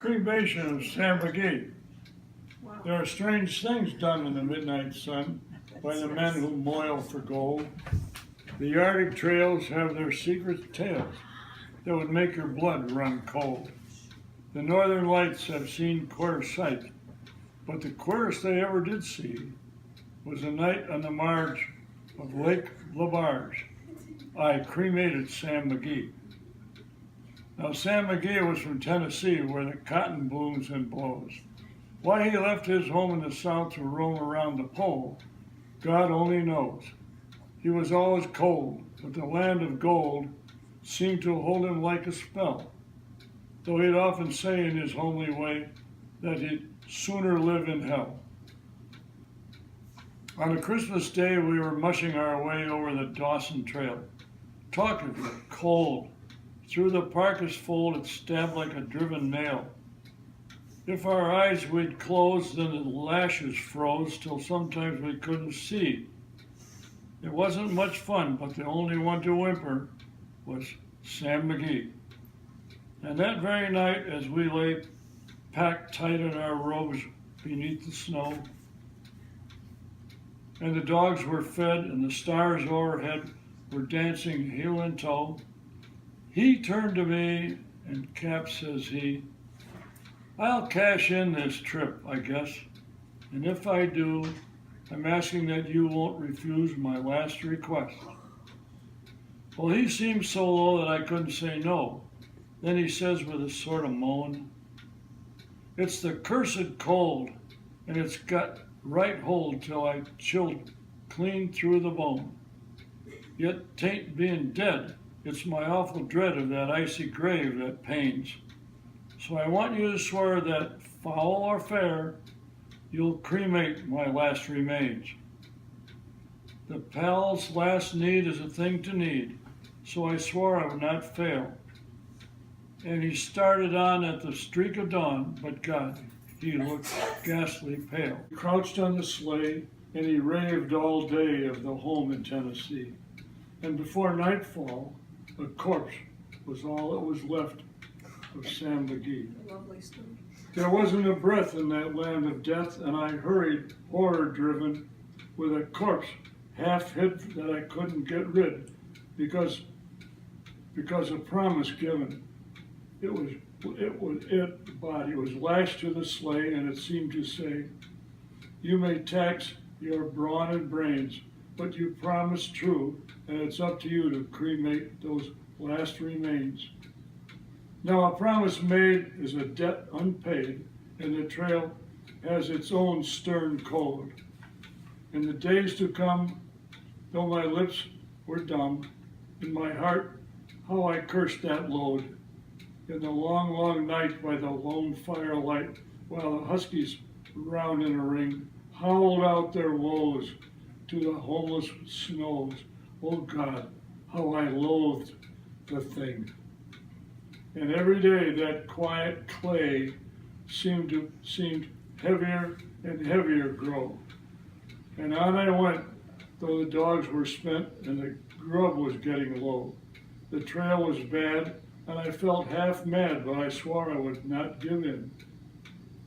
Cremation of Sam McGee. Wow. There are strange things done in the midnight sun by the men who moil for gold. The Arctic trails have their secret tales that would make your blood run cold. The northern lights have seen queer sight, but the queerest they ever did see was a night on the marge of Lake Labarge. I cremated Sam McGee. Now, Sam McGee was from Tennessee, where the cotton blooms and blows. Why he left his home in the South to roam around the pole, God only knows. He was always cold, but the land of gold seemed to hold him like a spell, though he'd often say in his homely way that he'd sooner live in hell. On a Christmas day, we were mushing our way over the Dawson Trail. Talk of it, cold. Through the parka's fold, it stabbed like a driven nail. If our eyes we'd closed, then the lashes froze till sometimes we couldn't see. It wasn't much fun, but the only one to whimper was Sam McGee. And that very night, as we lay packed tight in our robes beneath the snow, and the dogs were fed and the stars overhead were dancing heel and toe, he turned to me and, Cap, says he, I'll cash in this trip, I guess, and if I do, I'm asking that you won't refuse my last request. Well, he seemed so low that I couldn't say no. Then he says with a sort of moan, it's the cursed cold, and it's got right hold till I chilled clean through the bone. Yet 'tain't being dead, it's my awful dread of that icy grave that pains. So I want you to swear that, foul or fair, you'll cremate my last remains. The pal's last need is a thing to need, so I swore I would not fail. And he started on at the streak of dawn, but God, he looked ghastly pale. He crouched on the sleigh, and he raved all day of the home in Tennessee. And before nightfall, a corpse was all that was left of Sam McGee. Lovely story. There wasn't a breath in that land of death, and I hurried, horror-driven, with a corpse half hid that I couldn't get rid, because a promise given. The body was lashed to the sleigh, and it seemed to say, you may tax your brawn and brains, but you promised true, and it's up to you to cremate those last remains. Now, a promise made is a debt unpaid, and the trail has its own stern code. In the days to come, though my lips were dumb, in my heart, how I cursed that load. In the long, long night by the lone firelight, while the huskies round in a ring howled out their woes to the homeless snows. Oh God, how I loathed the thing. And every day that quiet clay seemed heavier and heavier grow. And on I went, though the dogs were spent and the grub was getting low. The trail was bad, and I felt half mad, but I swore I would not give in.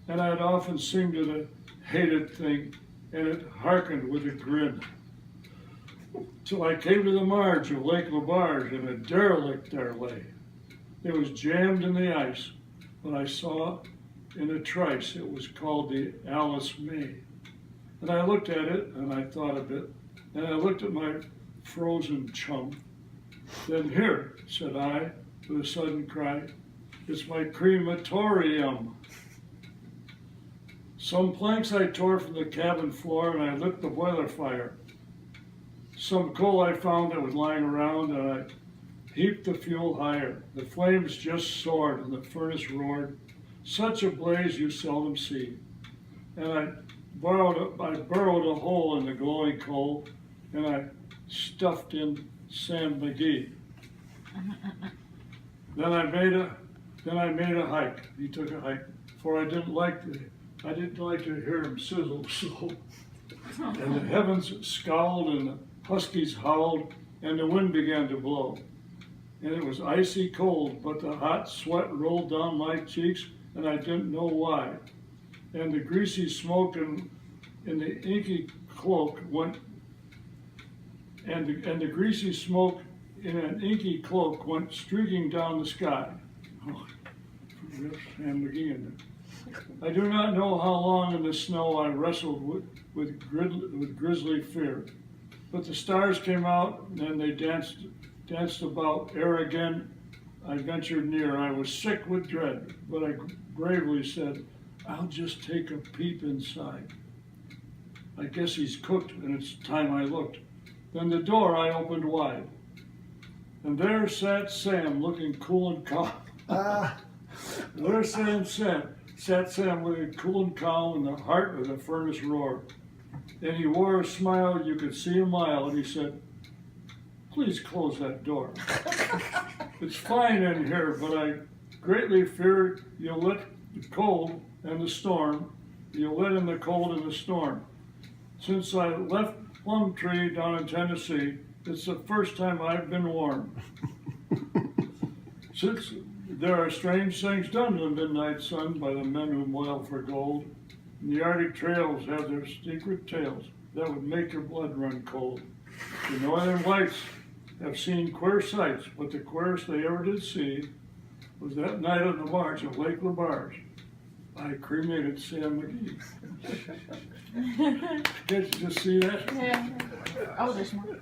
And I'd often sing to the hated thing, and it hearkened with a grin. Till I came to the marge of Lake Labarge, and a derelict there lay. It was jammed in the ice, but I saw in a trice it was called the Alice May. And I looked at it, and I thought a bit, and I looked at my frozen chum. Then here, said I, with a sudden cry, it's my crematorium. Some planks I tore from the cabin floor, and I lit the boiler fire. Some coal I found that was lying around, and I heaped the fuel higher. The flames just soared, and the furnace roared. Such a blaze you seldom see. And I burrowed a hole in the glowing coal, and I stuffed in Sam McGee. Then I made a hike. He took a hike, for I didn't like to hear him sizzle so. And the heavens scowled, and the huskies howled, and the wind began to blow. And it was icy cold, but the hot sweat rolled down my cheeks, and I didn't know why. And the greasy smoke in the inky cloak went, and the greasy smoke in an inky cloak went streaking down the sky. Oh, there's Sam McGee in there. I do not know how long in the snow I wrestled with grisly fear, but the stars came out and they danced about. Ere again I ventured near. I was sick with dread, but I bravely said, I'll just take a peep inside. I guess he's cooked, and it's time I looked. Then the door I opened wide, and there sat Sam looking cool and calm. There sat Sam looking cool and calm in the heart of the furnace roar. And he wore a smile you could see a mile, and he said, please close that door. It's fine in here, but I greatly fear you'll let the cold and the storm, you'll let in the cold and the storm. Since I left Plumtree down in Tennessee, it's the first time I've been warm. Since there are strange things done in the midnight sun by the men who moil for gold, and the Arctic trails have their secret tales that would make your blood run cold. The northern lights have seen queer sights, but the queerest they ever did see was that night on the march of Lake LaBarge. I cremated Sam McGee. Did you just see that? Yeah. Oh, there's more.